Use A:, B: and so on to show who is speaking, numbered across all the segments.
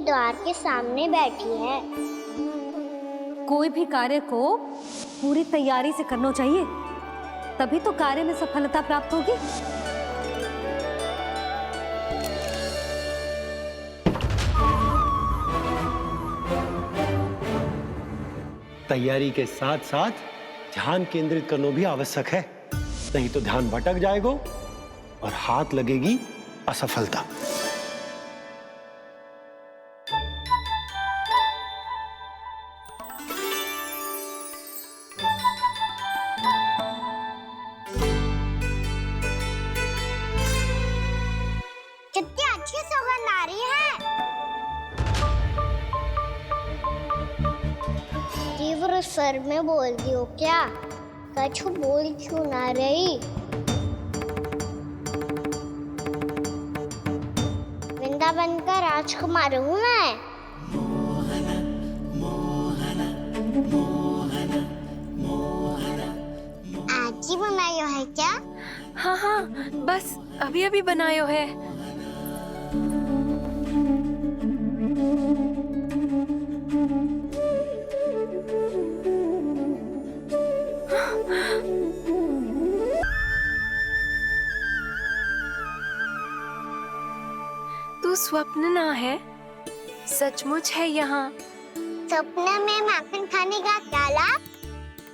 A: द्वार के सामने बैठी है।
B: कोई भी कार्य को पूरी तैयारी से करना चाहिए, तभी तो कार्य में सफलता प्राप्त होगी।
C: तैयारी के साथ साथ ध्यान केंद्रित करना भी आवश्यक है, नहीं तो ध्यान भटक जाएगा और हाथ लगेगी असफलता।
A: कितनी अच्छी सुगंध आ रही है। तीव्र स्वर में बोलती हो क्या? कछु बोल क्यों ना रही? वृंदावन का राजकुमार हूँ मैं। आज ही बनायो है क्या?
D: हाँ हाँ, बस अभी अभी बनायो है। तू स्वप्न ना है, सचमुच है यहाँ।
A: सपने में माखन खाने का क्या लाभ?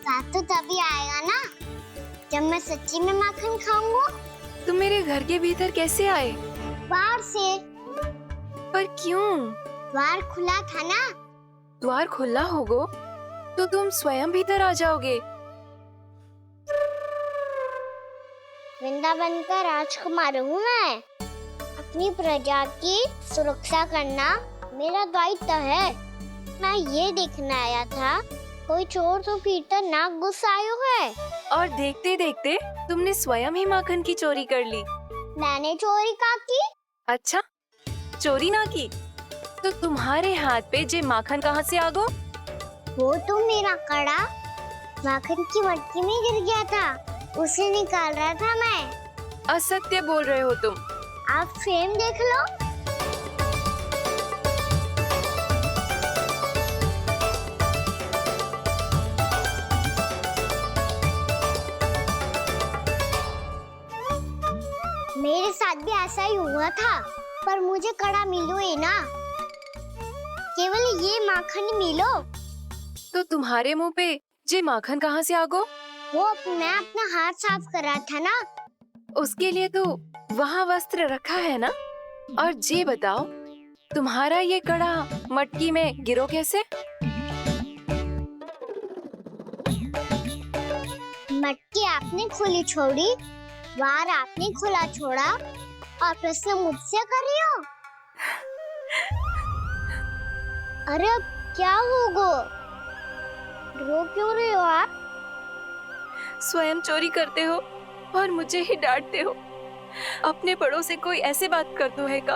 A: स्वाद तो तभी आएगा ना जब मैं सच्ची में माखन खाऊंगा।
D: तुम मेरे घर के भीतर कैसे आए?
A: बाहर से।
D: पर क्यों?
A: द्वार खुला था ना।
D: द्वार खुला होगा तो तुम स्वयं भीतर आ जाओगे।
A: वृंदावन का राजकुमार हूँ मैं। अपनी प्रजा की सुरक्षा करना मेरा दायित्व है। मैं ये देखने आया था कोई चोर तो भीतर ना घुस आयो है।
D: और देखते देखते तुमने स्वयं ही माखन की चोरी कर ली।
A: मैंने चोरी का की?
D: अच्छा, चोरी ना की तो तुम्हारे हाथ पे जे माखन कहाँ से आ गो?
A: वो तो मेरा कड़ा माखन की मटकी में गिर गया था, उसे निकाल रहा था मैं।
D: असत्य बोल रहे हो तुम।
A: आप फ्रेम देख लो। मेरे साथ भी ऐसा ही हुआ था, पर मुझे कड़ा मिलो ही ना, केवल ये माखन मिलो।
D: तो तुम्हारे मुंह पे जे माखन कहाँ से आ गो?
A: वो मैं अपना हाथ साफ कर रहा था ना।
D: उसके लिए तो वहाँ वस्त्र रखा है ना। और जे बताओ, तुम्हारा ये कड़ा मटकी में गिरो कैसे?
A: मटकी आपने खुली छोड़ी, द्वार आपने खुला छोड़ा, और प्रश्न मुझसे कर रही हो? अरे अब क्या होगा? रो क्यों रहे हो आप?
D: स्वयं चोरी करते हो और मुझे ही डांटते हो। अपने बड़ों से कोई ऐसे बात कर दो है का?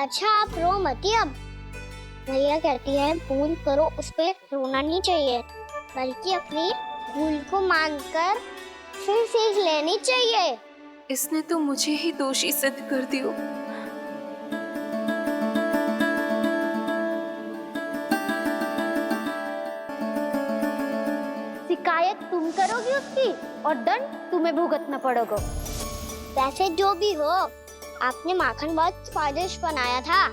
A: अच्छा आप रो मती अब। भैया कहती है भूल करो, उस पे रोना नहीं चाहिए, बल्कि अपनी भूल को मानकर फिर सीख लेनी चाहिए।
D: इसने तो मुझे ही दोषी सिद्ध कर दियो।
B: शिकायत तुम करोगी उसकी और दंड तुम्हें भुगतना पड़ेगा।
A: वैसे जो भी हो, आपने माखन बहुत स्वादिष्ट बनाया था।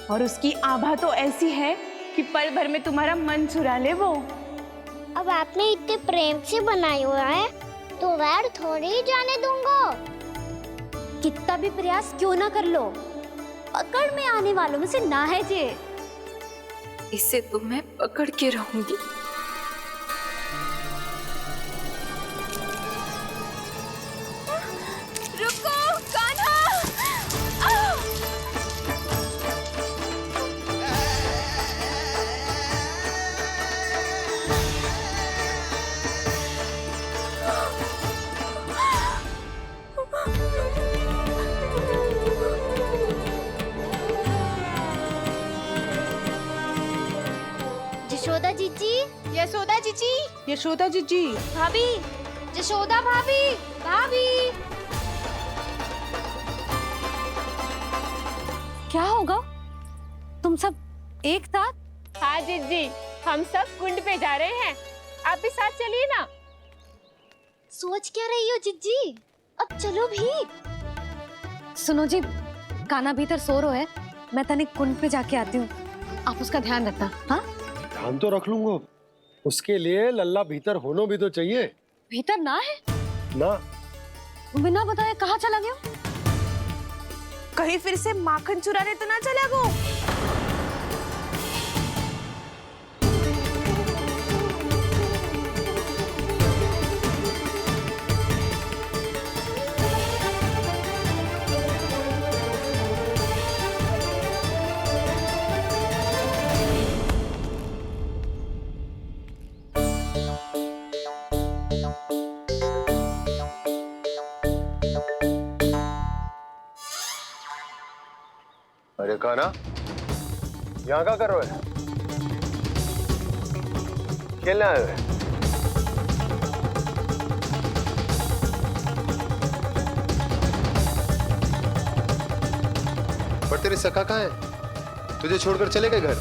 E: और उसकी आभा तो ऐसी है कि पल भर में तुम्हारा मन चुरा ले वो।
A: अब आपने इतने प्रेम से बनाई हुआ है तो वैर थोड़ी ही जाने दूंगा।
B: कितना भी प्रयास क्यों ना कर लो, पकड़ में आने वालों में से ना है जे।
D: इसे तो मैं पकड़ के रहूंगी। रुको कान्हा!
B: यशोदा जीजी,
E: यशोदा जीजी, यशोदा जीजी,
B: भाभी, यशोदा भाभी, भाभी। क्या होगा? तुम सब एक साथ?
E: हाँ जिज्जी, हम सब कुंड पे जा रहे हैं, आप भी साथ चलिए ना।
A: सोच क्या रही हो जिज्जी? अब चलो भी।
B: सुनो जी, कान्हा भीतर सो रहा है, मैं तनिक कुंड पे जाके आती हूँ, आप उसका ध्यान रखना। हाँ,
C: ध्यान तो रख लूंगा, उसके लिए लल्ला भीतर होना भी तो चाहिए।
B: भीतर ना है?
C: ना,
B: बिना बताए कहाँ चला गया?
E: कहीं फिर से माखन चुराने तो ना चला वो।
C: अरे कान्हा, यहाँ क्या कर रहे हो? खेलने आए हुए?
F: पर तेरे सखा कहाँ है? तुझे छोड़कर चले गए घर?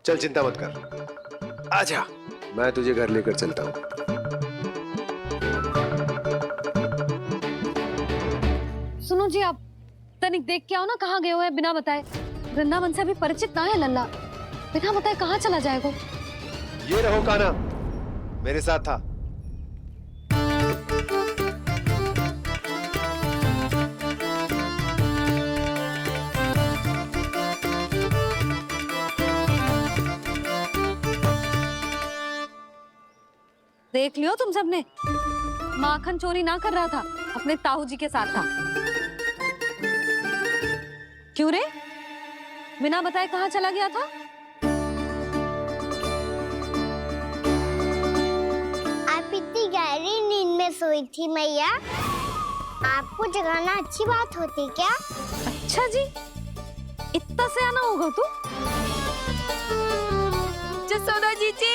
F: चल चिंता मत कर, आजा, मैं तुझे घर लेकर चलता हूँ।
B: सुनो जी, आप तनिक देख के आओ ना कहाँ गए हुए हैं बिना बताए। वृंदावन से अभी परिचित ना है लल्ला, बिना बताए कहाँ चला जाएगा?
F: ये रहो कान्हा, मेरे साथ था।
B: देख लियो तुम सबने, माखन चोरी ना कर रहा था, अपने ताऊ जी के साथ था। क्यों रे, बिना बताए कहाँ चला गया था?
A: आप इतनी गहरी नींद में सोई थी मैया, आपको जगाना अच्छी बात होती क्या?
B: अच्छा जी, इतना सयाना होगा तू?
D: जसोदा जीजी,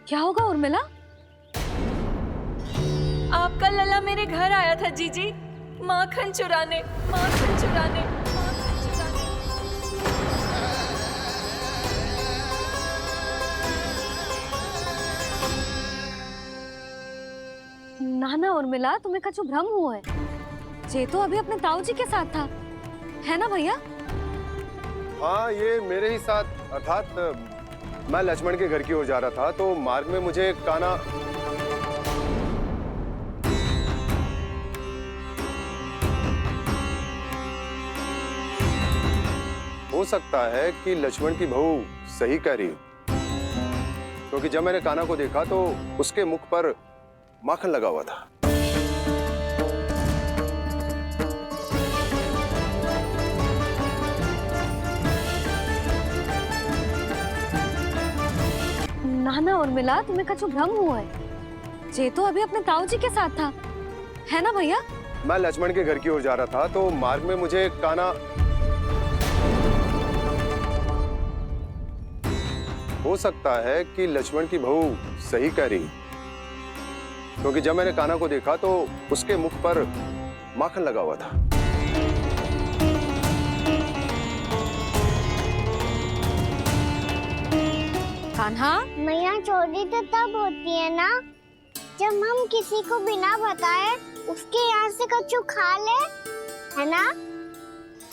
B: क्या होगा उर्मिला?
D: आपका लल्ला मेरे घर आया था जीजी, माखन चुराने, माखन चुराने, माखन चुराने।
B: ना ना उर्मिला, तुम्हें कछु भ्रम हुआ है, ये तो अभी अपने ताऊ जी के साथ था, है ना भैया?
F: हाँ, ये मेरे ही साथ, अर्थात मैं लक्ष्मण के घर की ओर जा रहा था, तो मार्ग में मुझे कान्हा हो सकता है कि लक्ष्मण की बहू सही कह रही, क्योंकि जब मैंने कान्हा को देखा तो उसके मुख पर माखन लगा हुआ था।
B: ना ना उर्मिला, तुम्हें कछु भ्रम हुआ है, ये तो अभी अपने ताऊ जी के साथ था, है ना भैया?
F: मैं लक्ष्मण के घर की ओर जा रहा था, तो मार्ग में मुझे कान्हा हो सकता है कि लक्ष्मण की बहू सही कह रही, क्योंकि जब मैंने कान्हा को देखा तो उसके मुख पर माखन लगा हुआ था।
B: कान्हा,
A: मैया चोरी तो तब होती है ना जब हम किसी को बिना बताए उसके यहाँ से कछु खा ले, है ना?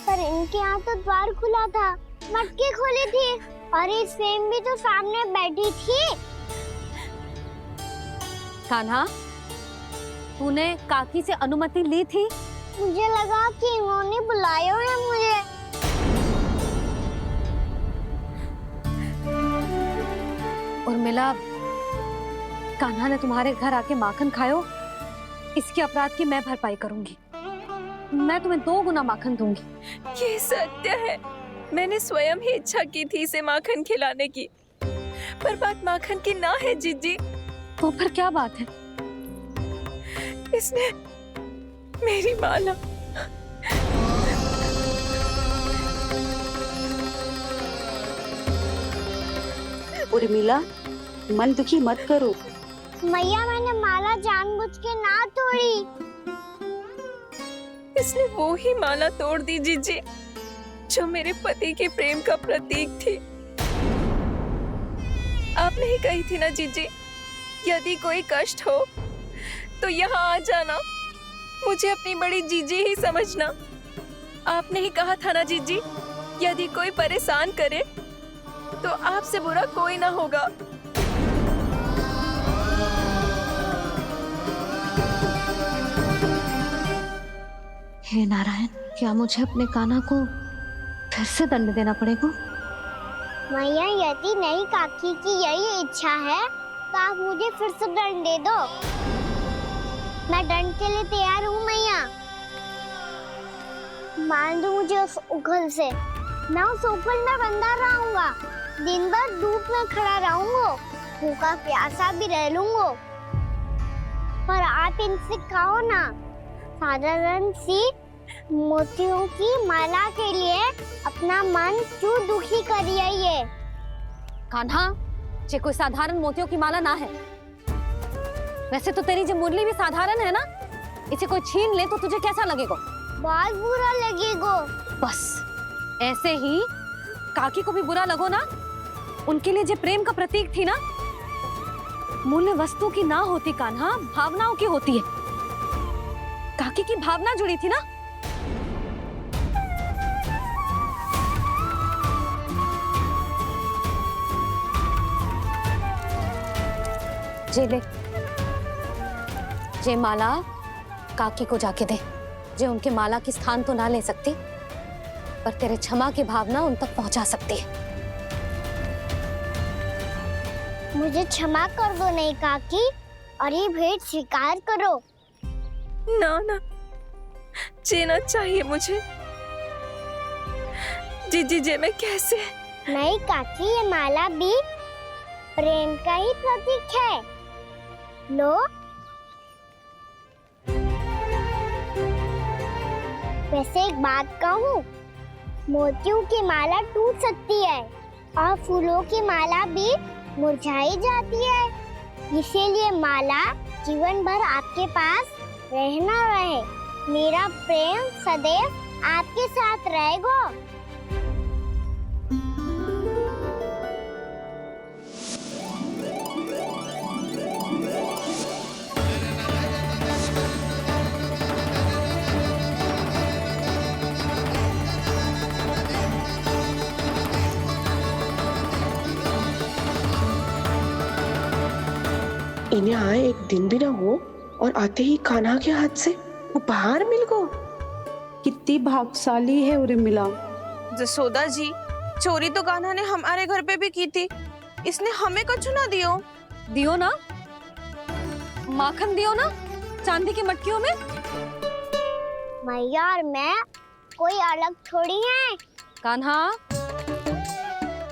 A: पर इनके यहाँ तो द्वार खुला था, मटकी खोली थी और ये सेम भी तो सामने बैठी थी।
B: कान्हा, तूने काकी से अनुमति ली थी?
A: मुझे लगा कि इन्होंने बुलाया है मुझे।
B: उर्मिला, कान्हा ने तुम्हारे घर आके माखन खायो, इसके अपराध की मैं भरपाई करूंगी। मैं तुम्हें 2 गुना माखन दूंगी।
D: ये सत्य है, मैंने स्वयं ही इच्छा की थी इसे माखन खिलाने की, पर बात माखन की ना है जीजी।
B: तो फिर क्या बात है?
D: इसने मेरी माला
G: उर्मिला, मन दुखी मत करो।
A: मैया मैंने माला जानबूझ के ना तोड़ी।
D: इसने वो ही माला तोड़ दी जीजी जो मेरे पति के प्रेम का प्रतीक थी। आपने ही कही थी ना जीजी, यदि कोई कष्ट हो तो यहाँ आ जाना, मुझे अपनी बड़ी जीजी ही समझना। आपने ही कहा था ना जीजी, यदि कोई परेशान करे तो आपसे बुरा कोई ना होगा।
B: हे नारायण, क्या मुझे अपने कान्हा को फिर से दंड देना पड़ेगा?
A: मैया यदि नहीं काकी की यही इच्छा है तो आप मुझे फिर से दंड दे दो। मैं दंड के लिए तैयार हूँ मैया। मान दो मुझे उस उखल से, मैं उस उखल में बंधा रहूंगा, दिन भर धूप में खड़ा रहूंगा, भूखा प्यासा भी रह लूंगा। पर आप इनसे कहो ना, साधारण सी मोतियों की माला के लिए अपना मन क्यों दुखी करिए? ये
B: कान्हा, ये कोई साधारण मोतियों की माला ना है। वैसे तो तेरी जो मुरली भी साधारण है ना, इसे कोई छीन ले तो तुझे कैसा लगेगा?
A: बहुत बुरा लगेगा।
B: बस ऐसे ही काकी को भी बुरा लगो ना। उनके लिए जो प्रेम का प्रतीक थी ना, मूल्य वस्तु की ना होती कान्हा, भावनाओं की होती है। काकी की भावना जुड़ी थी ना। जे ले, जे माला काकी को जाके दे। जे उनके माला की स्थान तो ना ले सकती, पर तेरे क्षमा की भावना उन तक पहुंचा सकती है।
A: मुझे क्षमा कर दो नहीं काकी, और ये भेंट स्वीकार करो।
D: ना ना, जीना चाहिए मुझे। जीजी जे मैं कैसे?
A: नहीं काकी, ये माला भी प्रेम का ही प्रतीक है। लो, वैसे एक बात कहूँ, मोतियों की माला टूट सकती है और फूलों की माला भी मुरझाई जाती है। इसीलिए माला जीवन भर आपके पास रहना रहे। मेरा प्रेम सदैव आपके साथ रहेगा।
H: इन्हें आए एक दिन भी ना हो और आते ही कान्हा के हाथ से उपहार मिल गो।
G: कितनी भाग्यशाली है उर्मिला।
E: जसोदा जी, चोरी तो कान्हा ने हमारे घर पे भी की थी, इसने हमें कुछ ना दियो।
B: दियो ना, माखन दियो ना, चांदी की मटकियों में।
A: मैया और मैं कोई अलग थोड़ी हैं।
B: कान्हा,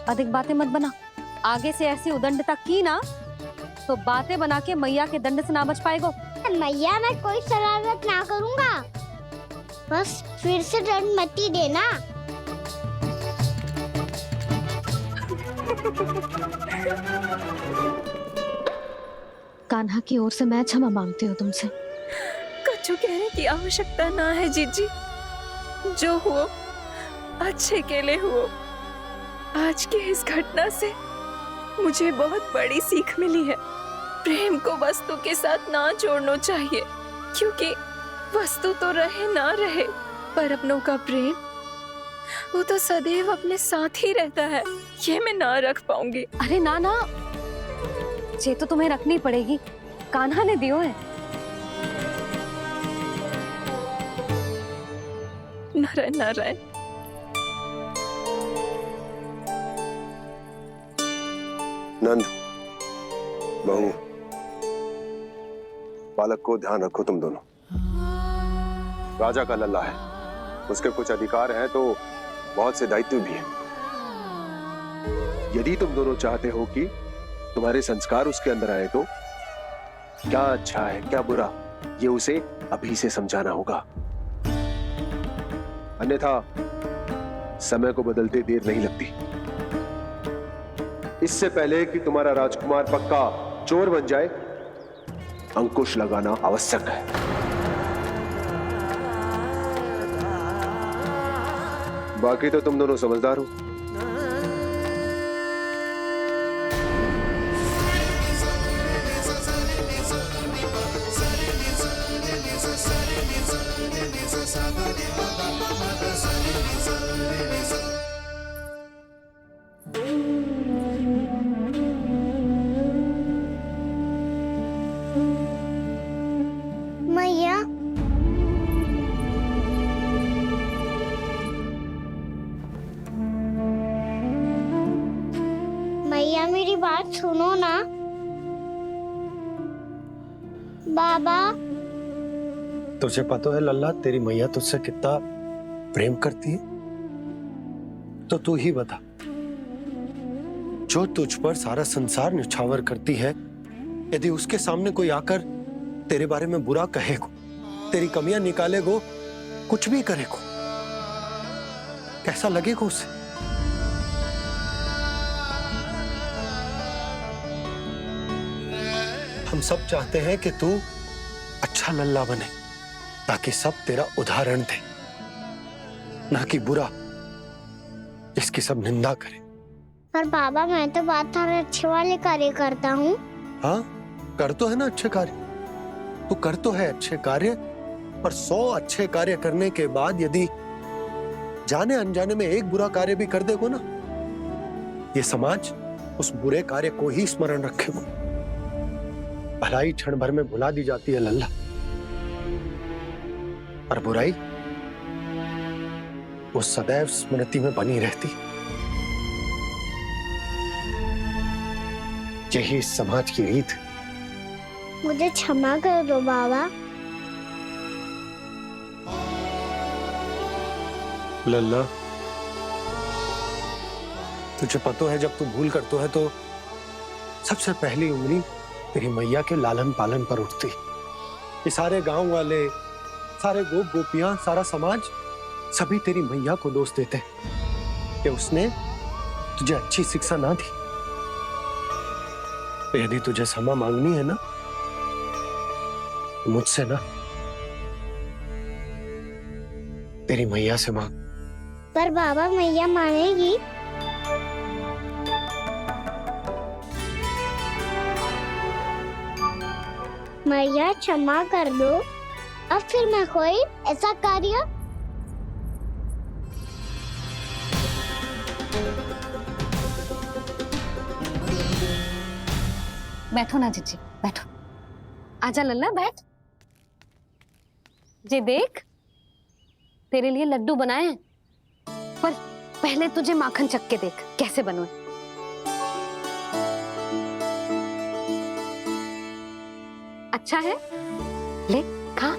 B: अधिक बातें मत बना। आगे से ऐसी उदंडता की ना तो बातें बना के मैया के दंड से ना बच पाएगो।
A: मैया मैं कोई शरारत ना करूँगा, बस फिर से दंड मत ही देना।
B: कान्हा की ओर से मैं क्षमा मांगती हूँ तुमसे।
D: कछु कहने की आवश्यकता ना है जीजी, जो हुआ अच्छे के लिए हुआ। आज की इस घटना से मुझे बहुत बड़ी सीख मिली है। प्रेम को वस्तु के साथ ना जोड़ना चाहिए, क्योंकि वस्तु तो रहे ना रहे, पर अपनों का प्रेम वो तो सदैव अपने साथ ही रहता है। ये मैं ना रख पाऊंगी।
B: अरे ना ना, ये तो तुम्हें रखनी पड़ेगी। कान्हा ने दियो है।
D: नारायण नारायण।
F: नंद, बहू, बालक को ध्यान रखो तुम दोनों। राजा का लल्ला है, उसके कुछ अधिकार हैं तो बहुत से दायित्व भी हैं। यदि तुम दोनों चाहते हो कि तुम्हारे संस्कार उसके अंदर आए तो क्या अच्छा है क्या बुरा ये उसे अभी से समझाना होगा, अन्यथा समय को बदलते देर नहीं लगती। इससे पहले कि तुम्हारा राजकुमार पक्का चोर बन जाए, अंकुश लगाना आवश्यक है। बाकी तो तुम दोनों समझदार हो।
A: मैया, मैया मेरी बात सुनो ना। बाबा,
C: तुझे पता है लल्ला, तेरी मैया तुझसे कितना प्रेम करती है? तो तू ही बता, जो तुझ पर सारा संसार न्यौछावर करती है, यदि उसके सामने कोई आकर तेरे बारे में बुरा कहेगो, तेरी कमियां निकालेगो, कुछ भी करेगो, कैसा लगेगा उसे? हम सब चाहते हैं कि तू अच्छा लल्ला बने, ताकि सब तेरा उदाहरण दे, ना कि बुरा जिसकी सब निंदा करे।
A: पर बाबा मैं तो बात हर अच्छे वाले कार्य करता हूँ।
C: हाँ, कर तो है ना अच्छे कार्य, तू कर तो है अच्छे कार्य, पर 100 अच्छे कार्य करने के बाद यदि जाने अनजाने में एक बुरा कार्य भी कर देगो ना, ये समाज उस बुरे कार्य को ही स्मरण रखेगो। भलाई क्षण भर में भुला दी जाती है लल्ला, और बुराई वो सदैव स्मृति में बनी रहती। यही इस समाज की रीत।
A: मुझे क्षमा कर दो बाबा।
C: लल्ला, तुझे पता है जब तू भूल करतो है तो सबसे पहली उंगली तेरी मैया के लालन पालन पर उठती। ये सारे गांव वाले, सारे गोप गोपियां, सारा समाज सभी तेरी मैया को दोष देते कि उसने तुझे अच्छी शिक्षा ना दी। तो यदि तुझे क्षमा मांगनी है ना, तो मुझसे ना, तेरी मैया से मांग।
A: पर बाबा मैया मानेगी? मैया क्षमा कर दो, अब फिर मैं कोई ऐसा कार्य।
B: बैठो ना जीजी, बैठो। आजा लल्ला, बैठ। जे देख, तेरे लिए लड्डू बनाए हैं, पर पहले तुझे माखन चख के देख कैसे बने। अच्छा है, ले खा।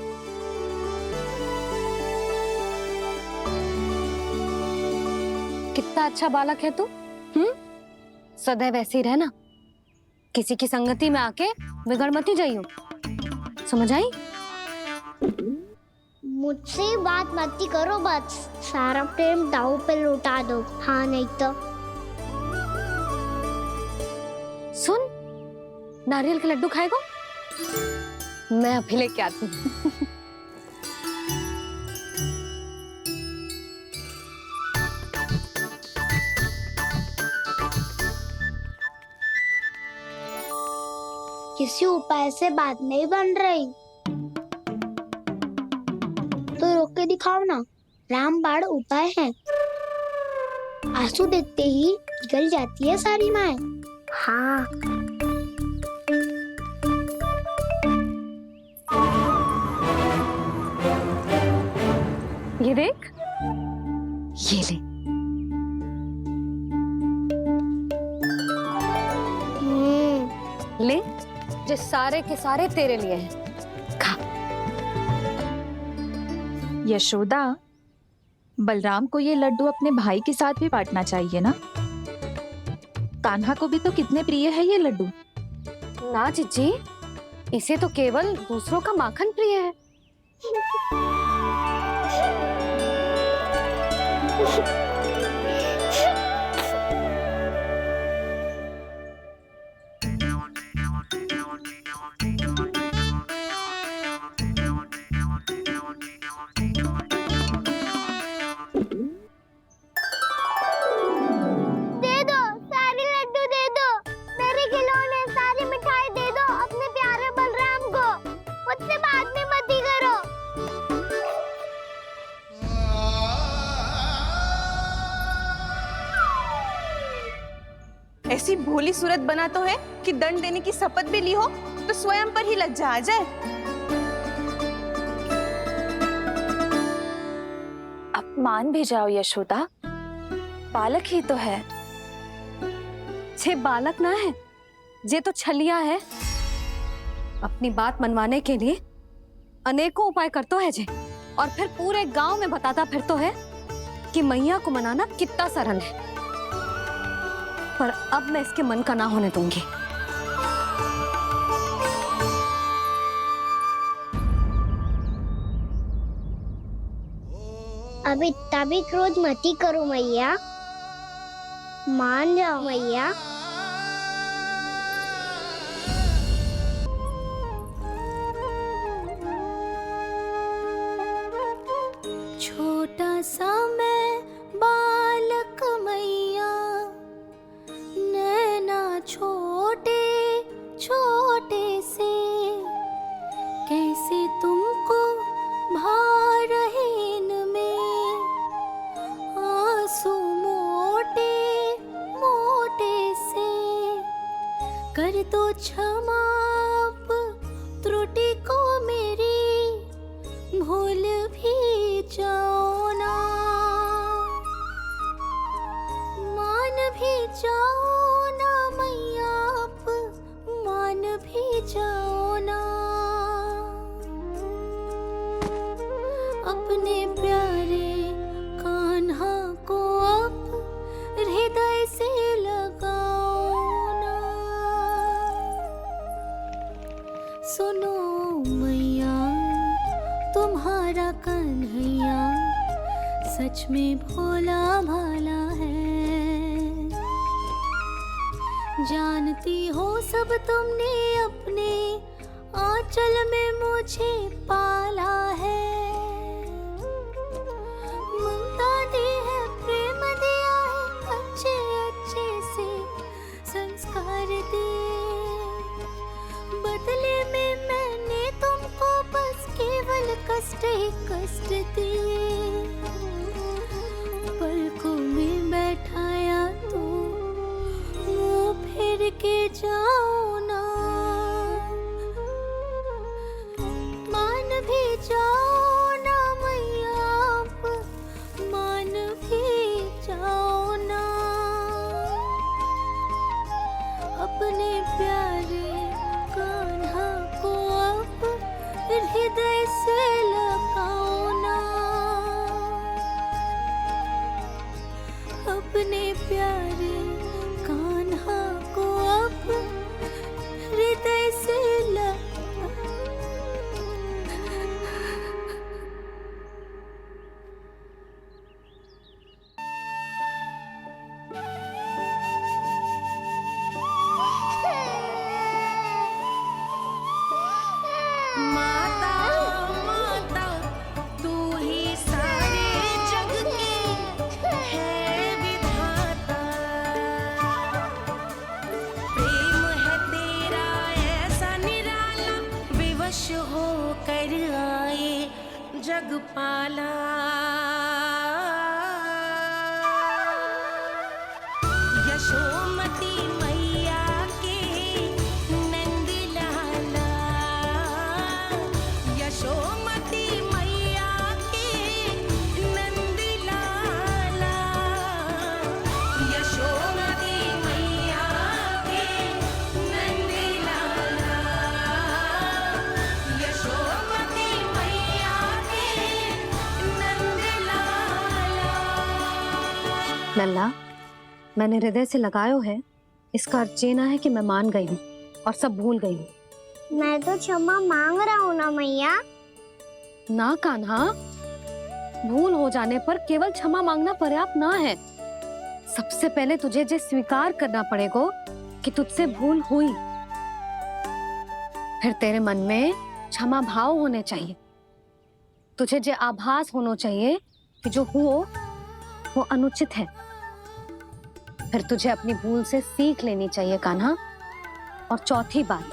B: कितना अच्छा बालक है तू। सदैव ऐसे ही रहना, किसी की संगति में आके बिगड़ मती जाइयो, समझ आई?
A: मुझसे बात मत करो, बस सारा प्रेम दाव पे लुटा दो। हाँ नहीं तो
B: सुन, नारियल के लड्डू खाएगा? मैं अभी लेके आती हूँ।
A: किसी उपाय से बात नहीं बन रही तो रोक के दिखाओ ना। रामबाण उपाय है, आंसू देखते ही पिघल जाती है सारी माए। हाँ,
B: ये देख, ये ले। ले, जो सारे के सारे तेरे लिए हैं, खा।
D: यशोदा, बलराम को ये लड्डू अपने भाई के साथ भी बांटना चाहिए ना। कान्हा को भी तो कितने प्रिय है ये लड्डू।
B: ना जीजी, इसे तो केवल दूसरों का माखन प्रिय है।
A: दे दो, सारे लड्डू दे दो, मेरे खिलौने, सारी मिठाई दे दो अपने प्यारे बलराम को। मुझसे बात में मत ही करो।
E: ऐसी भोली सूरत बना तो है कि दंड देने की शपथ भी ली हो तो स्वयं पर ही लज्जा आ जाए।
D: अब मान भी जाओ यशोदा, बालक ही तो है।
B: छे बालक ना है, जे तो छलिया है। अपनी बात मनवाने के लिए अनेकों उपाय करतो है जे, और फिर पूरे गांव में बताता फिरतो है कि मैया को मनाना कितना सरल है। पर अब मैं इसके मन का ना होने दूंगी।
A: अब इतना भी क्रोध मत ही करो मैया, मान जाओ मैया। छोटा सा मैं बालक मैया, नैना छोटे छोटे से, कैसे तुमको भा रहे इनमें आंसू मोटे मोटे से। कर दो क्षमा त्रुटि को मेरी, भूल भी जाओ ना, मान भी जाओ ना मैया, आप मान भी जाओ ना। अपने प्यारे कान्हा को अब हृदय से लगाओ ना। सुनो मैया, तुम्हारा कन्हैया सच में भोला भाला है। जानती हो सब तुमने अपने आंचल में मुझे पाला है। ममता दी है, प्रेम दिया है, अच्छे अच्छे से संस्कार दिए। बदले में मैंने तुमको बस केवल कष्ट ही कष्ट दिए। पलकों में बैठाया तो मुंह फेर के जाओ ना, मान भी जाओ ना मैया, आप मान भी जाओ ना। अपने प्यारे कान्हा को अब हृदय से लगाओ ना। अपने प्यारे कान्हा को अब हृदय से माता माता तू ही सारे जग के है विधाता। प्रेम है तेरा ऐसा निराला, विवश हो कर आए जग पाला। यशोमती मैया के नंद लाला, यशोमती मैया के नंद लाला, यशोमती मैया के नंद लाला, यशोमती मैया के
B: लल्ला, मैंने हृदय से लगायो है, इसका अर्थ ये ना है कि मैं मान गई हूँ और सब भूल गई हूँ।
A: मैं तो क्षमा मांग रहा हूँ ना मैया।
B: ना कान्हा, भूल हो जाने पर केवल क्षमा मांगना पर्याप्त ना है। सबसे पहले तुझे ये स्वीकार करना पड़ेगा कि तुझसे भूल हुई। फिर तेरे मन में क्षमा भाव होने चाहिए। तुझे जो आभास होना चाहिए कि जो हुआ वो अनुचित है। फिर तुझे अपनी भूल से सीख लेनी चाहिए कान्हा। और चौथी बात,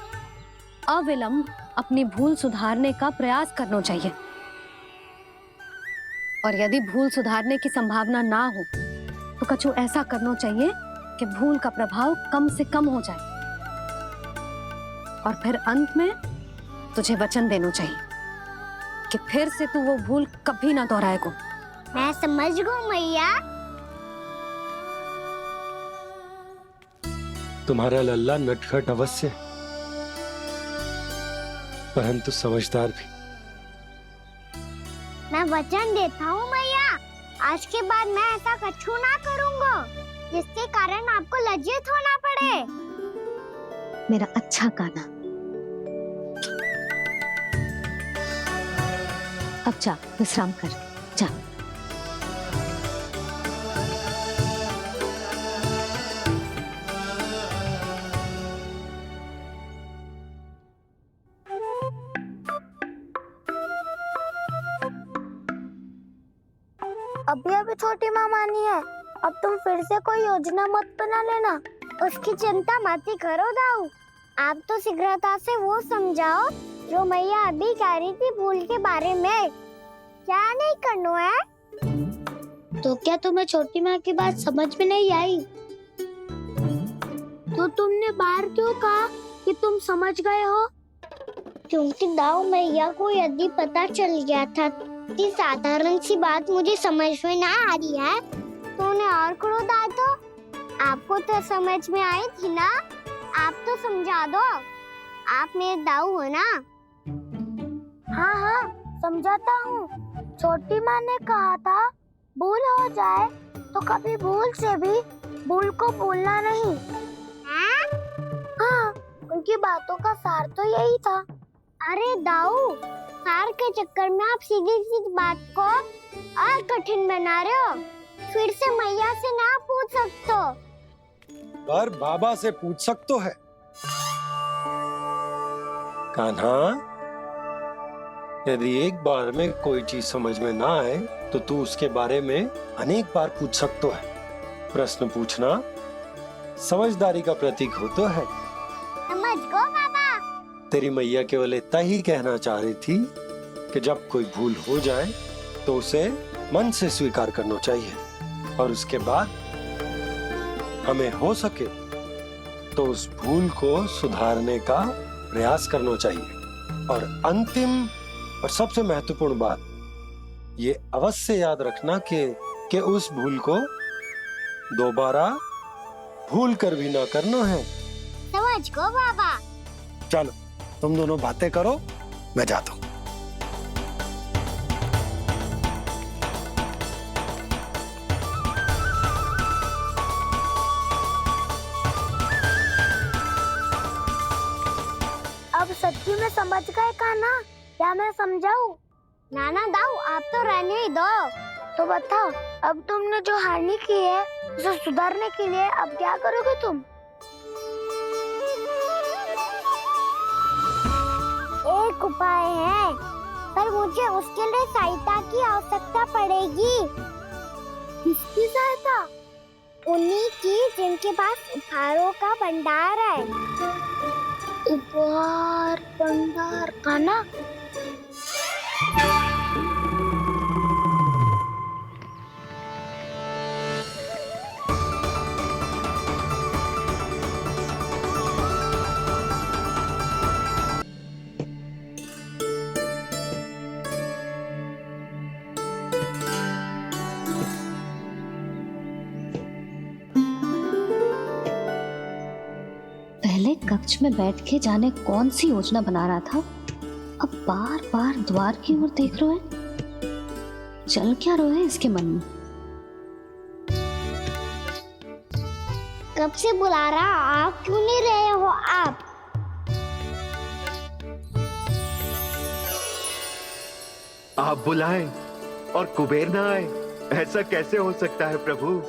B: अविलंब अपनी भूल सुधारने का प्रयास करना चाहिए। और यदि भूल सुधारने की संभावना ना हो तो कछु ऐसा करना चाहिए कि भूल का प्रभाव कम से कम हो जाए। और फिर अंत में तुझे वचन देना चाहिए कि फिर से तू वो भूल कभी ना दोहराएगा।
A: मैं समझ गई मैया।
C: तुम्हारा लल्ला नटखट अवश्य, परंतु समझदार भी।
A: मैं वचन देता हूँ मैया, आज के बाद मैं ऐसा कछु ना करूँगा जिसके कारण आपको लज्जित होना पड़े।
B: मेरा अच्छा कान्हा, अब जा विश्राम कर, जा।
A: अभी अभी छोटी माँ मानी है, अब तुम फिर से कोई योजना मत बना लेना। उसकी चिंता मत ही करो दाऊ। आप तो शीघ्रता से वो समझाओ जो मैया अभी कह रही थी भूल के बारे में। क्या नहीं करना है? तो क्या तुम्हें छोटी माँ की बात समझ में नहीं आई? तो तुमने बाहर क्यों कहा कि तुम समझ गए हो? क्योंकि दाऊ मैया को यदि पता चल गया था इतनी साधारण सी बात मुझे समझ में ना आ रही है तो उन्हें और क्रोध आए तो? आपको तो समझ में आई थी ना, आप तो समझा दो। आप मेरे दाऊ हो ना। हाँ हाँ समझाता हूँ। छोटी माँ ने कहा था भूल हो जाए तो कभी भूल से भी भूल को भूलना नहीं। हाँ, उनकी बातों का सार तो यही था। अरे दाऊ, सार के चक्कर में आप सीधी सीधी बात को और कठिन बना रहे हो। फिर से मैया से ना पूछ सकते हो,
C: पर बाबा से पूछ सकते है। कान्हा, यदि एक बार में कोई चीज समझ में ना आए तो तू उसके बारे में अनेक बार पूछ सकते है। प्रश्न पूछना समझदारी का प्रतीक होता है।
A: समझ गो बाबा।
C: तेरी मैया केवल इतना ही कहना चाह रही थी कि जब कोई भूल हो जाए तो उसे मन से स्वीकार करना चाहिए और उसके बाद हमें हो सके तो उस भूल को सुधारने का प्रयास करना चाहिए। और अंतिम और सबसे महत्वपूर्ण बात ये अवश्य याद रखना कि उस भूल को दोबारा भूल कर भी ना करना है।
A: समझ गो बाबा।
C: चलो तुम दोनों बातें करो, मैं जाता हूँ।
A: अब सच्ची में समझ गए कान्हा, क्या मैं समझाऊं? नाना दाऊ, आप तो रहने ही दो। तो बताओ, अब तुमने जो हानि की है उसे सुधारने के लिए अब क्या करोगे तुम? एक उपाय है, पर मुझे उसके लिए सहायता की आवश्यकता पड़ेगी। किसकी सहायता? उन्हीं की जिनके पास उपहारों का भंडार है। उपहार भंडार का ना?
B: पहले कक्ष में बैठ के जाने कौन सी योजना बना रहा था, अब बार बार द्वार की ओर देख रहे हैं। चल क्या रहे इसके मन में?
A: कब से बुला रहा, आप क्यों नहीं रहे हो आप?
I: आप बुलाएं और कुबेर ना आए, ऐसा कैसे हो सकता है प्रभु?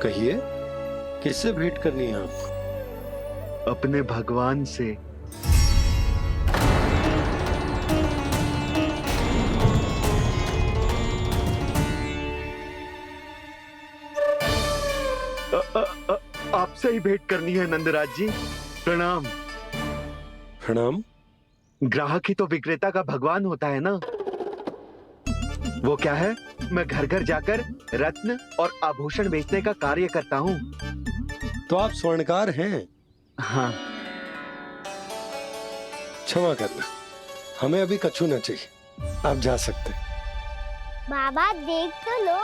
C: कहिए, किससे भेंट करनी है आपको?
I: अपने भगवान से। आपसे ही भेंट करनी है नंदराज जी। प्रणाम।
C: प्रणाम।
I: ग्राहक ही तो विक्रेता का भगवान होता है ना। वो क्या है, मैं घर घर जाकर रत्न और आभूषण बेचने का कार्य करता हूँ।
C: तो आप स्वर्णकार हैं?
I: हाँ।
C: क्षमा करना, हमें अभी कछु न चाहिए, आप जा सकते हैं।
A: बाबा देख तो लो,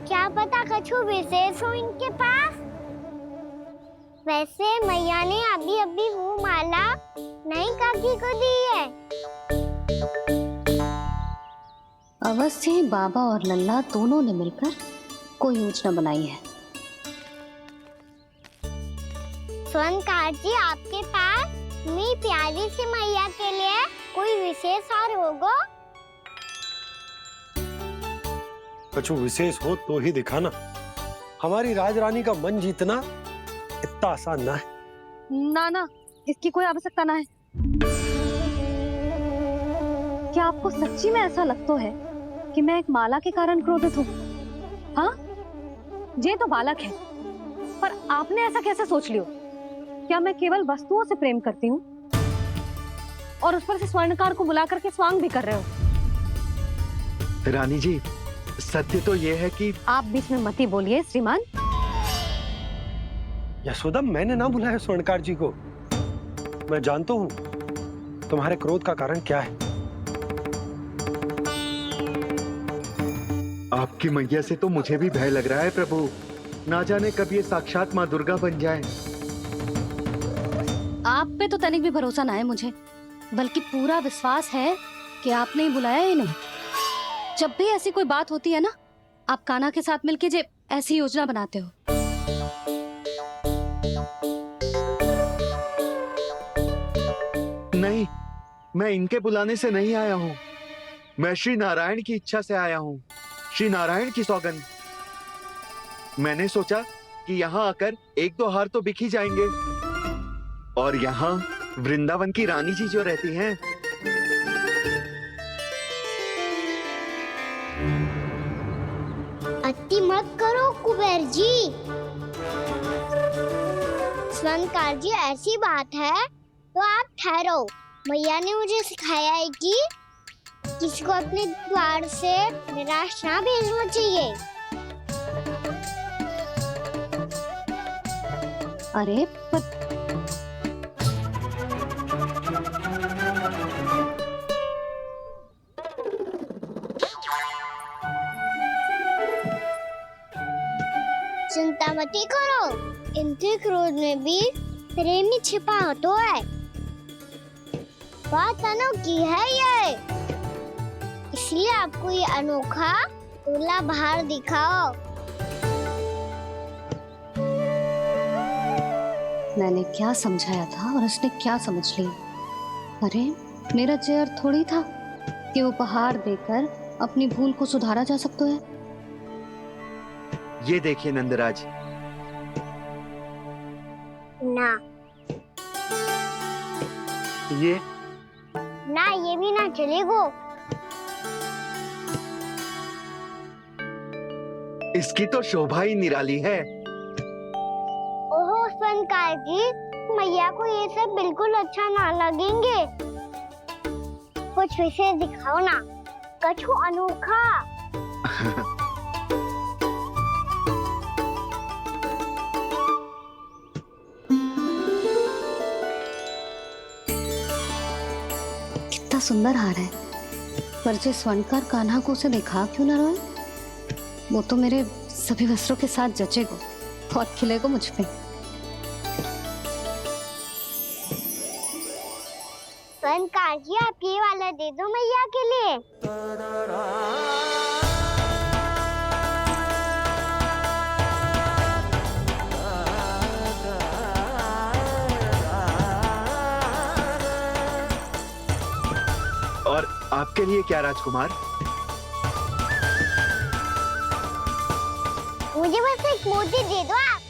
A: क्या पता कछु विशेष हो इनके पास। वैसे मैया ने अभी अभी वो माला नई काकी को दी है।
B: अवश्य ही बाबा और लल्ला दोनों ने मिलकर कोई योजना बनाई है।
A: स्वर्णकार जी, आपके पास मेरी प्यारी सी मैया के लिए कोई विशेष हार होगा?
C: कछु विशेष हो तो ही दिखाना। हमारी राजरानी का मन जीतना इतना आसान ना है।
B: ना ना, इसकी कोई आवश्यकता ना है। क्या आपको सच्ची में ऐसा लगता है कि मैं एक माला के कारण क्रोधित हूँ? हाँ, ये तो बालक है, पर आपने ऐसा कैसे सोच लियो? क्या मैं केवल वस्तुओं से प्रेम करती हूँ और उस पर से स्वर्णकार को बुला करके स्वांग भी कर रहे हो?
I: रानी जी, सत्य तो ये है कि
B: आप बीच में मत ही बोलिए श्रीमान।
C: यशोदा, मैंने ना बुलाया स्वर्णकार जी को। मैं जानता हूँ तुम्हारे क्रोध का कारण क्या है।
I: आपकी मैया से तो मुझे भी भय लग रहा है प्रभु। ना जाने कब ये साक्षात माँ दुर्गा बन जाए।
B: आप पे तो तनिक भी भरोसा ना है मुझे, बल्कि पूरा विश्वास है कि आपने ही बुलाया ही नहीं। जब भी ऐसी कोई बात होती है ना, आप कान्हा के साथ मिलके जे ऐसी योजना बनाते हो।
I: नहीं, मैं इनके बुलाने से नहीं आया हूँ। मैं श्री नारायण की इच्छा से आया हूँ, श्री नारायण की सौगंध। मैंने सोचा कि यहाँ आकर एक दो हार तो बिक ही जाएंगे। और यहाँ वृंदावन की रानी जी जो रहती हैं,
A: अति मत करो कुबेर जी। स्वर्णकार जी, ऐसी बात है तो आप ठहरो। मैया ने मुझे सिखाया है कि किसी को अपने द्वार से निराश ना भेजना चाहिए।
B: अरे पर
A: चिंता मत करो, इनके क्रोध में भी प्रेम ही छिपा होता है। बात अनोखी है ये, इसलिए आपको ये अनोखा दूल्हा बाहर दिखाओ।
B: मैंने क्या समझाया था और उसने क्या समझ लिया? अरे मेरा जय थोड़ी था कि उपहार देकर अपनी भूल को सुधारा जा सकता है।
I: ये देखिए नंदराज।
A: ना
I: ये
A: ना, ये भी ना चलेगा।
I: इसकी तो शोभा ही निराली है।
A: ओहो स्वर्णकार जी, मैया को ये सब बिल्कुल अच्छा ना लगेंगे। कुछ विशेष दिखाओ ना, कछु अनोखा।
B: कितना सुंदर हार है, पर जो स्वर्णकार कान्हा को उसे देखा क्यों ना रोए? वो तो मेरे सभी वस्त्रों के साथ जचेगा और खिलेगा मुझ पे।
A: स्वर्णकार जी, आप ये वाला दे दो मैया के लिए।
I: और आपके लिए क्या राजकुमार?
A: मुझे बस एक मोती दे दो आप।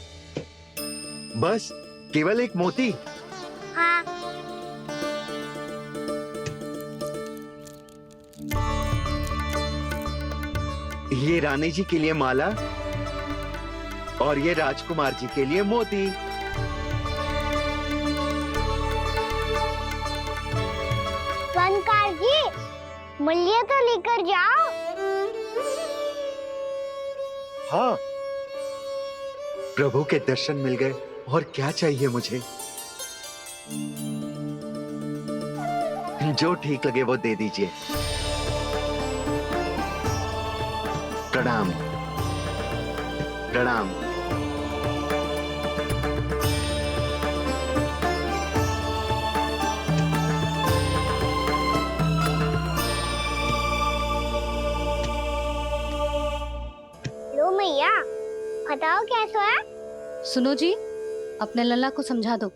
I: बस केवल एक मोती?
A: हाँ।
I: ये रानी जी के लिए माला और ये राजकुमार जी के लिए मोती।
A: स्वर्णकार जी, मूल्य तो लेकर जाओ।
C: हाँ,
I: प्रभु के दर्शन मिल गए और क्या चाहिए मुझे? जो ठीक लगे वो दे दीजिए। प्रणाम प्रणाम।
A: लो मैया, बताओ कैसा है?
B: सुनो जी, अपने लल्ला को समझा दो।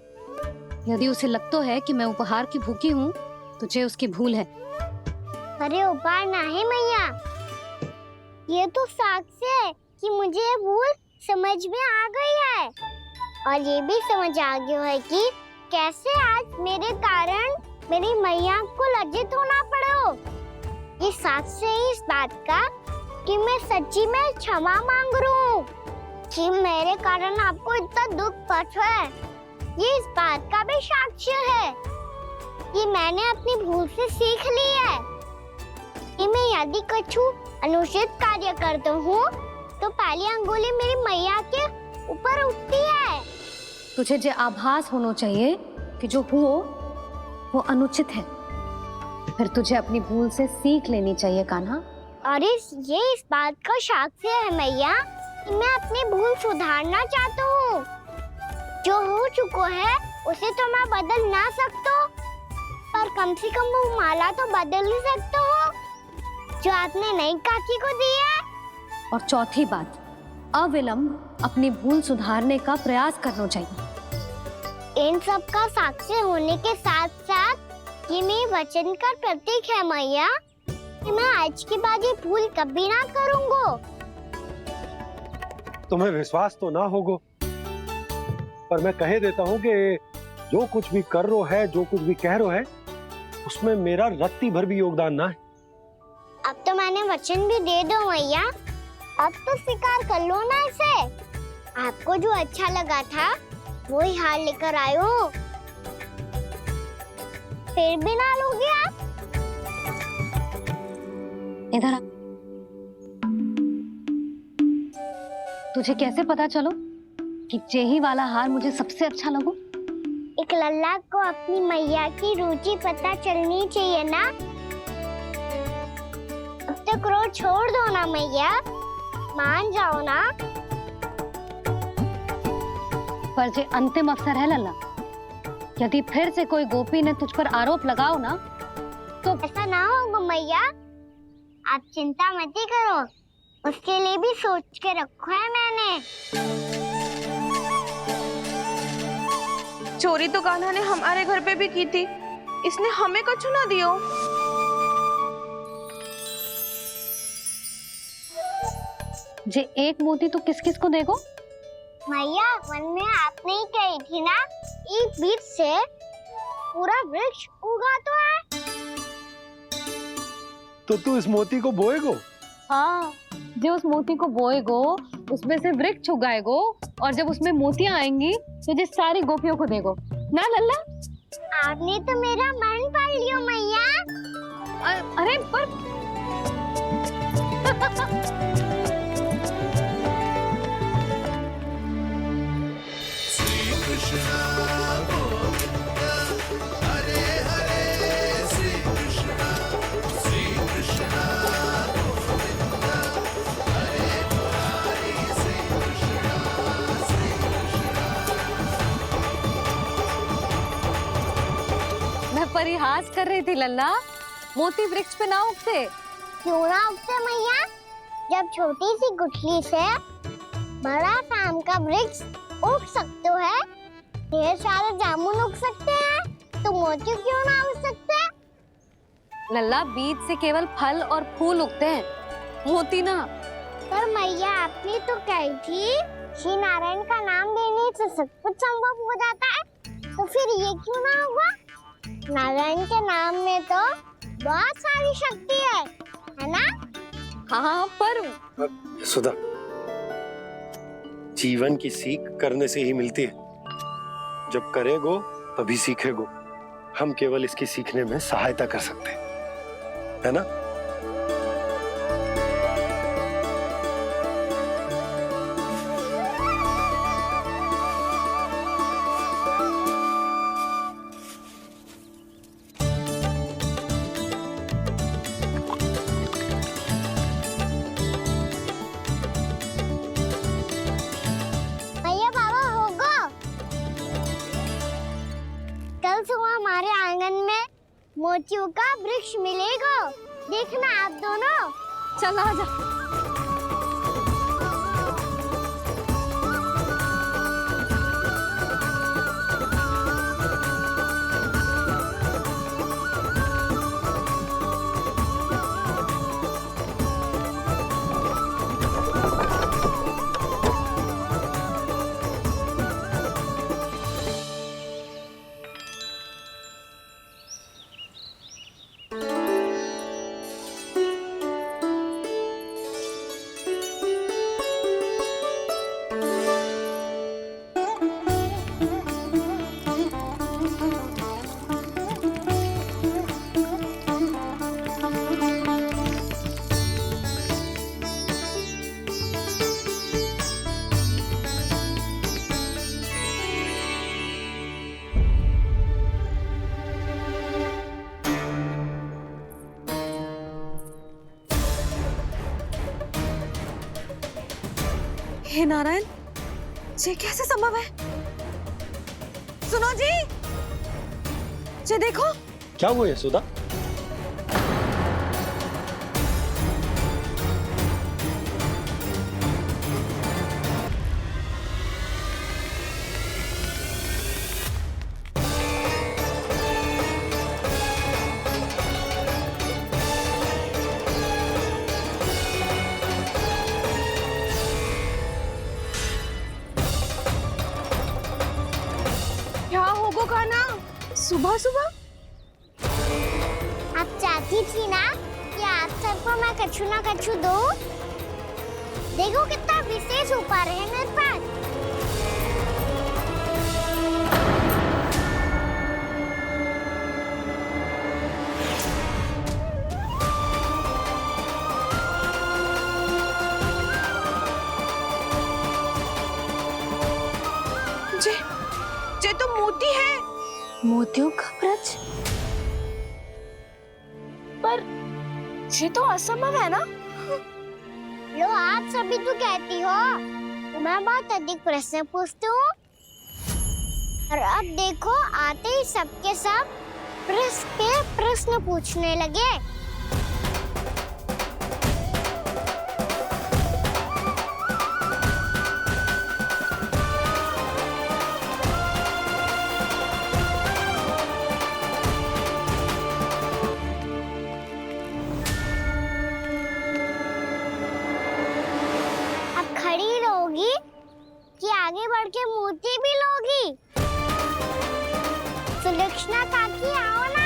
B: यदि उसे लगता है कि मैं उपहार की भूखी हूँ, तुझे उसकी भूल है।
A: अरे उपहार ना है मैया, ये तो साक्ष्य है कि मुझे ये भूल समझ में आ गई है, और ये भी समझ आ गया है कि कैसे आज मेरे कारण मेरी मैया को लज्जित होना पड़ो। ये साक्ष्य है इस बात का कि मैं सच्ची में क्षमा मांग रहा हूँ कि मेरे कारण आपको इतना दुख पहुंचा है। ये इस बात का भी साक्ष्य है कि मैंने अपनी भूल से सीख ली है कि मैं यदि कुछ अनुचित कार्य करता हूँ तो पहली अंगुली मेरी मैया के ऊपर उठती है।
B: तुझे जो आभास होना चाहिए कि जो हुआ वो अनुचित है, फिर तुझे अपनी भूल से सीख लेनी चाहिए कान्हा।
A: और ये इस बात का साक्ष्य है मैया कि मैं अपनी भूल सुधारना चाहता हूँ। जो हो चुका है उसे तो मैं बदल ना सकता, पर कम से कम वो माला तो बदल ही सकता हूँ जो आपने नई काकी को दी है।
B: और चौथी बात, अविलंब अपनी भूल सुधारने का प्रयास करना चाहिए।
A: इन सब का साक्षी होने के साथ साथ ये मेरे वचन का प्रतीक है मैया कि मैं आज के बाद ये भूल कभी ना करूँगा।
C: तुम्हें विश्वास तो ना होगो, पर मैं कह देता हूँ कि जो कुछ भी कर रो है, जो कुछ भी कह रो है, उसमें मेरा रत्ती भर भी योगदान ना है।
A: अब तो मैंने वचन भी दे दो मैया, अब तो स्वीकार कर लो ना इसे। आपको जो अच्छा लगा था वो ही हार लेकर आयो, फिर भी ना लोगे आप?
B: इधर आ। तुझे कैसे पता चलो कि यही वाला हार मुझे सबसे अच्छा लगो?
A: एक लल्ला को अपनी मैया की रुचि पता चलनी चाहिए ना। अब तक क्रोध छोड़ दो ना मैया, मान जाओ ना।
B: पर जे अंतिम अवसर है लल्ला, यदि फिर से कोई गोपी ने तुझ पर आरोप लगाओ ना तो
A: ऐसा ना होगा मैया, आप चिंता मत ही करो, उसके लिए भी सोच के रखा है मैंने।
E: चोरी तो कान्हा ने हमारे घर पे भी की थी, इसने हमें कछु ना दियो।
B: जे एक मोती तो किस किस को देगो?
A: मैया, मन में आपने ही कही थी ना, एक बीज से पूरा वृक्ष उगा तो है।
C: तो तू इस मोती को बोएगो?
B: हाँ, जो उस मोती को बोएगो उसमें से वृक्ष उगाएगो, और जब उसमें मोतियां आएंगी तो जो सारी गोपियों को देगो ना लल्ला।
A: आपने तो मेरा मन पढ़ लियो मैया।
B: अरे पर
J: श्री कृष्ण गोविंद हरे हरे श्री
B: परिहास कर रही थी लल्ला। मोती वृक्ष पे ना उगते।
A: क्यों ना उगते मैया? जब छोटी सी गुठली से बड़ा आम का वृक्ष उग सकते है, ढेर सारे जामुन उग सकते हैं, तो मोती क्यों ना उग सकते?
B: लल्ला, बीज से केवल फल और फूल उगते हैं, मोती ना।
A: पर मैया आपने तो कही थी श्री नारायण का नाम लेने से सब कुछ संभव हो जाता है, तो फिर ये क्यों ना होगा? नारायण के नाम में तो बहुत सारी शक्ति है ना?
B: हाँ, पर
C: सुधा, जीवन की सीख करने से ही मिलती है। जब करेगो तभी सीखेगो। हम केवल इसकी सीखने में सहायता कर सकते हैं, है ना?
A: भैया बाबा होगा, कल सुबह हमारे आंगन में मोतियों का वृक्ष मिलेगा। देखना आप दोनों।
B: चल आ जा। हे नारायण, ये कैसे संभव है? सुनो जी, ये देखो।
C: क्या हुआ यशोदा?
E: क्या होगा कान्हा? सुबह सुबह
A: आप चाहती थी ना कि आप सबको मैं कछु ना कछु दूं? देखो कितना विशेष उपहार है मेरे पास।
E: ये तो मोती है।
B: मोतियों का ब्रज?
E: पर ये तो असंभव है ना?
A: लो, आप सभी तो कहती हो तो मैं बहुत अधिक प्रश्न पूछती हूँ, और अब देखो आते ही सबके सब प्रश्न पूछने लगे। खड़ी रहोगी कि आगे बढ़ के मोती भी लोगी? सुलक्षणा काकी आओ ना।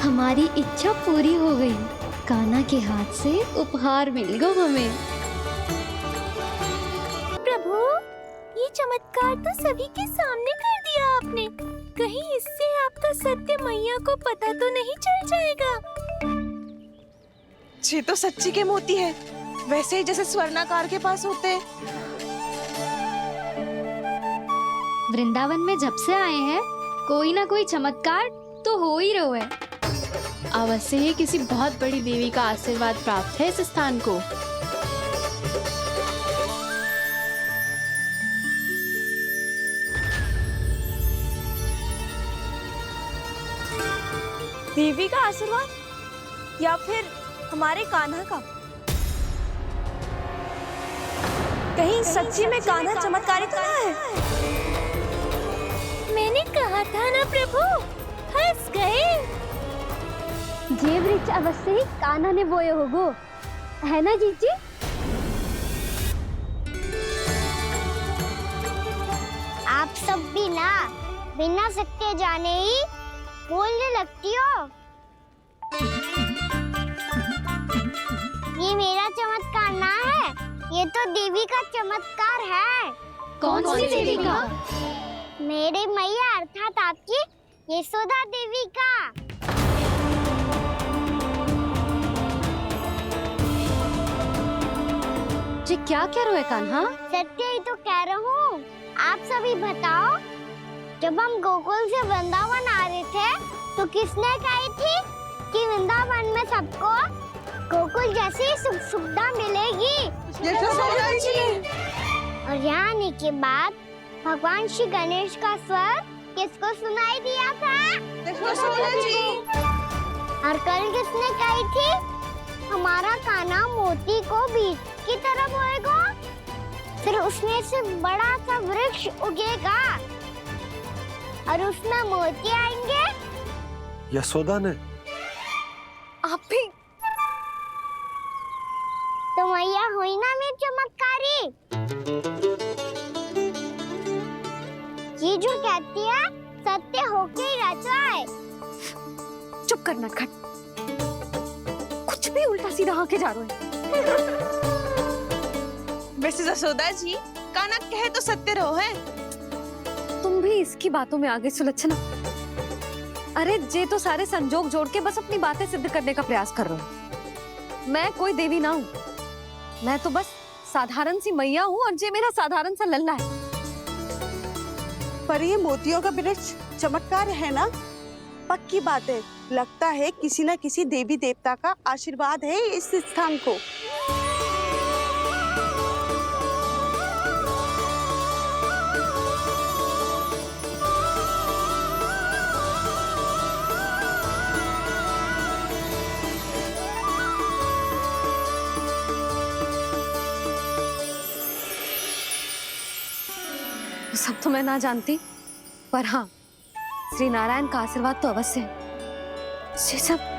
J: हमारी इच्छा पूरी हो गई। कान्हा के हाथ से उपहार मिल गया हमें।
D: प्रभु, ये चमत्कार तो सभी के सामने कर दिया आपने। कहीं इससे आपका सत्य मैया को पता तो नहीं चल जाएगा?
E: ये तो सच्ची के मोती है, वैसे ही जैसे स्वर्णाकार के पास होते हैं।
J: वृंदावन में जब से आए हैं कोई ना कोई चमत्कार तो हो ही रहा है। अवश्य ही किसी बहुत बड़ी देवी का आशीर्वाद प्राप्त है इस स्थान को।
D: देवी का आशीर्वाद या फिर हमारे कान्हा का? कहीं सच्ची में कान्हा चमत्कारी तो ना है? मैंने कहा था ना प्रभु, फंस गए।
A: ये वृक्ष अवश्य ही कान्हा ने बोए होगो, है ना जीजी? आप सब भी ना बिना सत्य जाने ही बोलने लगती हो। ये मेरा चमत्कार ना है, ये तो देवी का चमत्कार है।
J: कौन सी देवी का?
A: मेरे मैया अर्थात आपकी यशोदा देवी का।
B: जी क्या कह रहे हो कान्हा?
A: सत्य ही तो कह रहा हूँ। आप सभी बताओ, जब हम गोकुल से वृंदावन आ रहे थे तो किसने कही थी कि वृंदावन में सबको गोकुल जैसी सुख सुविधा मिलेगी? और यहाँ आने के बाद भगवान श्री गणेश का स्वर किसको सुनाई दिया था? और कल किसने कही थी हमारा कान्हा मोती को बीज की तरफ होएगा, फिर उसमें से बड़ा सा वृक्ष उगेगा और उसमें मोती आएंगे?
C: यशोदा ने?
B: आप भी?
A: तो मैया हुई ना मेरी चमत्कारी। ये जो कहती है सत्य होके ही रहता है।
B: चुप कर नटखट, कुछ भी उल्टा सीधा आके जा रहे हैं।
E: वैसे जसोदा जी, कान्हा कहे तो सत्य रहो है।
B: तुम भी इसकी बातों में आगे सुलझना। अरे जे तो सारे संजोग जोड़ के बस अपनी बातें सिद्ध करने का प्रयास कर रहे हो। मैं कोई देवी ना हूँ, मैं तो बस साधारण सी मैया हूँ और जे मेरा साधारण सा लल्ला है।
G: पर ये मोतियों का वृक्ष चमत्कार है ना? पक्की बात है, लगता है किसी न किसी देवी देवता का आशीर्वाद है इस स्थान को।
B: सब तो मैं ना जानती, पर हाँ, श्री नारायण का आशीर्वाद तो अवश्य है। ये सब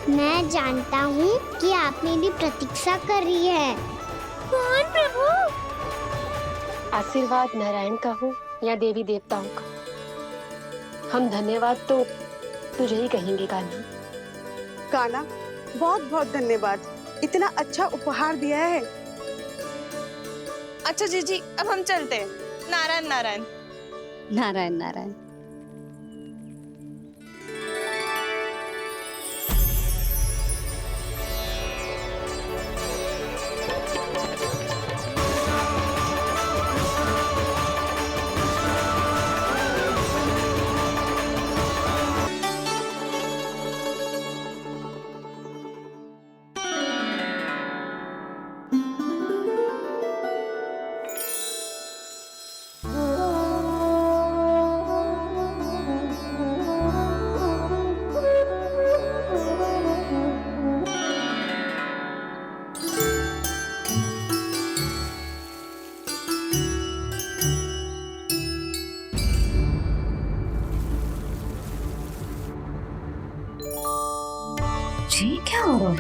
A: मैं जानता हूँ कि आप मेरी प्रतीक्षा कर रही है। कौन प्रभु?
H: आशीर्वाद नारायण का हो या देवी देवताओं का, हम धन्यवाद तो तुझे ही कहेंगे कान्हा।
G: कान्हा, बहुत बहुत धन्यवाद, इतना अच्छा उपहार दिया है।
E: अच्छा जीजी, अब हम चलते हैं। नारायण नारायण।
J: नारायण नारायण।
B: जी क्या हो रहा है?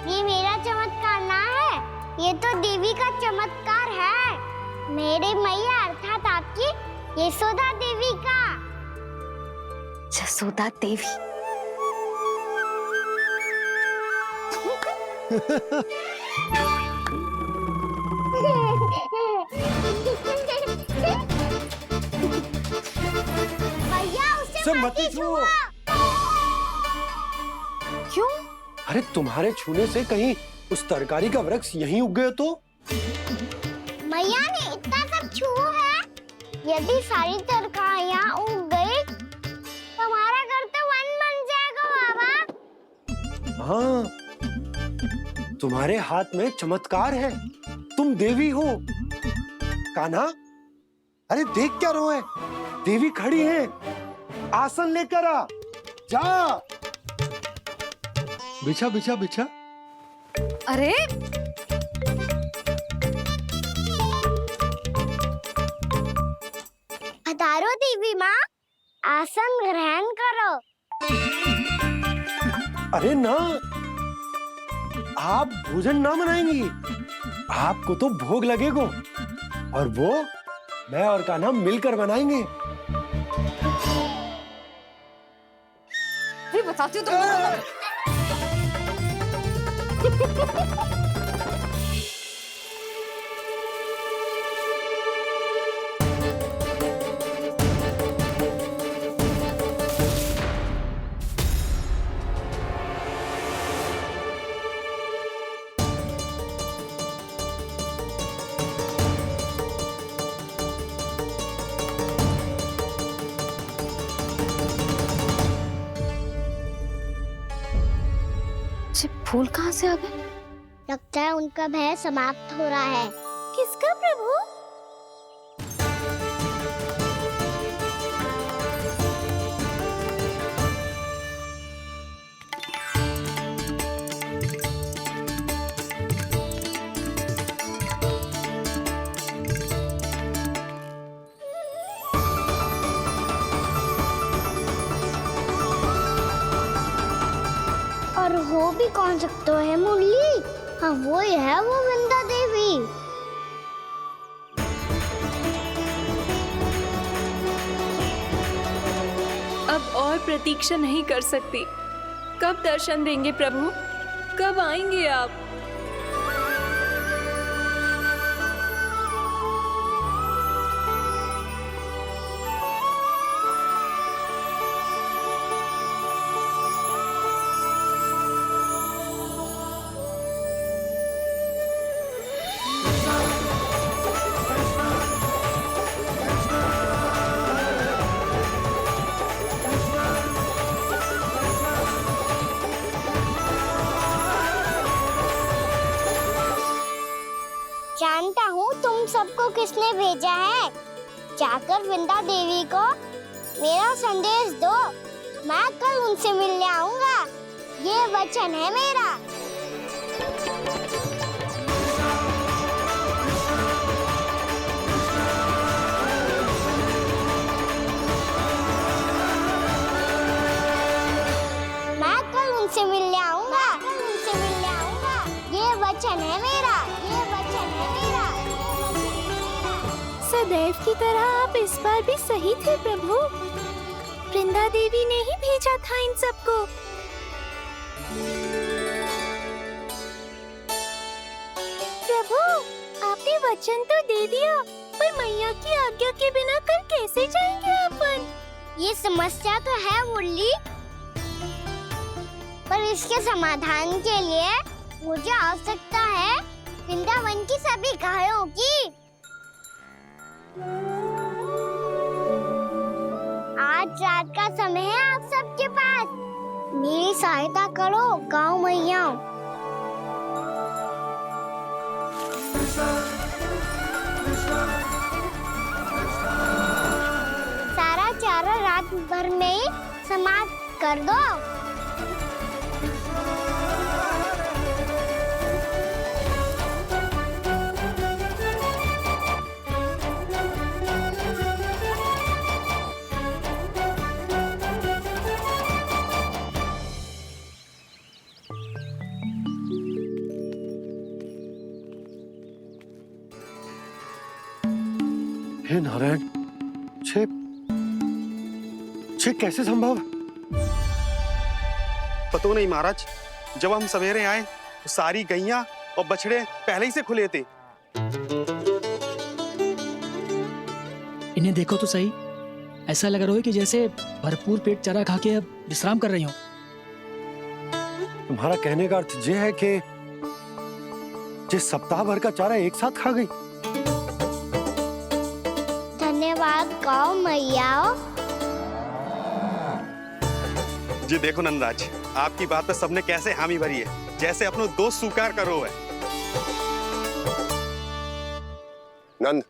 A: ये मेरा चमत्कार ना है, ये तो देवी का चमत्कार है। मेरे मैया अर्थात आपकी यशोदा देवी का।
B: जसोदा देवी।
A: भैया उसे मत छुओ।
B: क्यों?
C: अरे तुम्हारे छूने से कहीं उस तरकारी का वृक्ष यहीं उग गए तो?
A: मैया ने इतना सब छुआ है, यदि सारी तरकारियां उग गई तो हमारा घर तो वन बन जाएगा बाबा।
C: हाँ, तुम्हारे हाथ में चमत्कार है, तुम देवी हो। कान्हा, अरे देख क्या रो है, देवी खड़ी है, आसन लेकर आ, जा। बिछा बिछा बिछा।
B: अरे
A: पधारो देवी माँ, आसन ग्रहण करो।
C: अरे ना, आप भोजन ना बनाएंगी, आपको तो भोग लगेगा और वो मैं और कान्हा मिलकर बनाएंगे।
B: भी बताती हूँ तुमको। फूल कहाँ से आ गए?
A: लगता है उनका भय समाप्त हो रहा है। किसका प्रभु? और हो भी कौन सकता है मुरली? हाँ वो ही है, वो वृंदा देवी।
D: अब और प्रतीक्षा नहीं कर सकती। कब दर्शन देंगे प्रभु? कब आएंगे आप?
A: जानता हूँ तुम सबको किसने भेजा है। जाकर वृंदा देवी को मेरा संदेश दो, मैं कल उनसे मिलने आऊंगा, ये वचन है मेरा। मैं कल उनसे मिलने आऊंगा, ये वचन है मेरा, ये वचन है मेरा।
K: सदैव की तरह आप इस बार भी सही थे प्रभु। वृंदा देवी ने ही भेजा था इन सबको। प्रभु, आपने वचन तो दे दिया, पर मैया की आज्ञा के बिना कल कैसे जाएंगे अपन?
A: ये समस्या तो है मुरली, पर इसके समाधान के लिए मुझे आवश्यकता है वृंदावन की सभी गायों की। आज रात का समय है आप सबके पास, मेरी सहायता करो गाँव मैया। सारा चारा रात भर में ही समाप्त कर दो।
C: हे नारायण, छे कैसे संभव?
L: पता नहीं महाराज, जब हम सवेरे आए तो सारी गैया और बछड़े पहले ही से खुले थे।
M: इन्हें देखो तो सही, ऐसा लग रहा है कि जैसे भरपूर पेट चारा खा के अब विश्राम कर रही हो।
C: तुम्हारा कहने का अर्थ ये है कि जिस सप्ताह भर का चारा एक साथ खा गई।
A: धन्यवाद गाओ मैया।
L: जी देखो नंदराज, आपकी बात पे सबने कैसे हामी भरी है, जैसे अपनो दोस्त स्वीकार करो है।
F: नंद,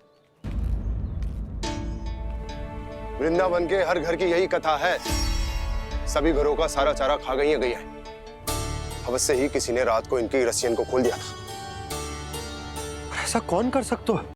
F: वृंदावन के हर घर की यही कथा है, सभी घरों का सारा चारा खा गई है गैया। अवश्य ही किसी ने रात को इनकी रस्सियन को खोल दिया था।
C: ऐसा कौन कर सकता है?